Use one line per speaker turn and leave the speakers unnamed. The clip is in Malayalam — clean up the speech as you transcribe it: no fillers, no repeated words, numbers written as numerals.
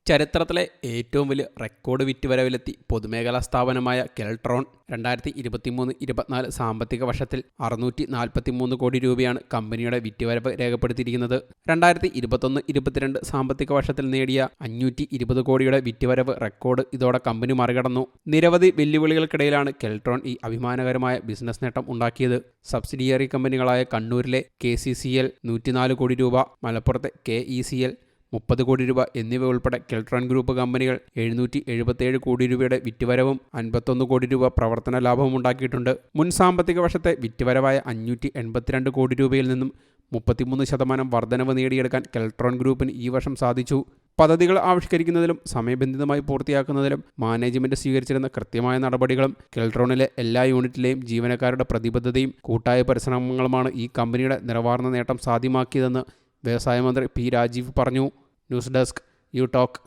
ചരിത്രത്തിലെ ഏറ്റവും വലിയ റെക്കോർഡ് വിറ്റുവരവിലെത്തി പൊതുമേഖലാ സ്ഥാപനമായ കെൽട്രോൺ. 2023-24 സാമ്പത്തിക വർഷത്തിൽ 643 കോടി രൂപയാണ് കമ്പനിയുടെ വിറ്റുവരവ് രേഖപ്പെടുത്തിയിരിക്കുന്നത്. 2021-22 സാമ്പത്തിക വർഷത്തിൽ നേടിയ 520 കോടിയുടെ വിറ്റുവരവ് റെക്കോർഡ് ഇതോടെ കമ്പനി മറികടന്നു. നിരവധി വെല്ലുവിളികൾക്കിടയിലാണ് കെൽട്രോൺ ഈ അഭിമാനകരമായ ബിസിനസ് നേട്ടം ഉണ്ടാക്കിയത്. സബ്സിഡിയറി കമ്പനികളായ കണ്ണൂരിലെ KCCL 104 കോടി രൂപ, മലപ്പുറത്തെ KECL 30 കോടി രൂപ എന്നിവ ഉൾപ്പെടെ കെൽട്രോൺ ഗ്രൂപ്പ് കമ്പനികൾ 777 കോടി രൂപയുടെ വിറ്റുവരവും 51 കോടി രൂപ പ്രവർത്തന ലാഭവും ഉണ്ടാക്കിയിട്ടുണ്ട്. മുൻ സാമ്പത്തിക വർഷത്തെ വിറ്റുവരവായ 582 കോടി രൂപയിൽ നിന്നും 33% വർധനവ് നേടിയെടുക്കാൻ കെൽട്രോൺ ഗ്രൂപ്പിന് ഈ വർഷം സാധിച്ചു. പദ്ധതികൾ ആവിഷ്കരിക്കുന്നതിലും സമയബന്ധിതമായി പൂർത്തിയാക്കുന്നതിലും മാനേജ്മെന്റ് സ്വീകരിച്ചിരുന്ന കൃത്യമായ നടപടികളും കെൽട്രോണിലെ എല്ലാ യൂണിറ്റിലെയും ജീവനക്കാരുടെ പ്രതിബദ്ധതയും കൂട്ടായ പരിശ്രമങ്ങളുമാണ് ഈ കമ്പനിയുടെ നിറവാർന്ന നേട്ടം സാധ്യമാക്കിയതെന്ന് വ്യവസായ മന്ത്രി P. രാജീവ് പറഞ്ഞു. News desk you talk.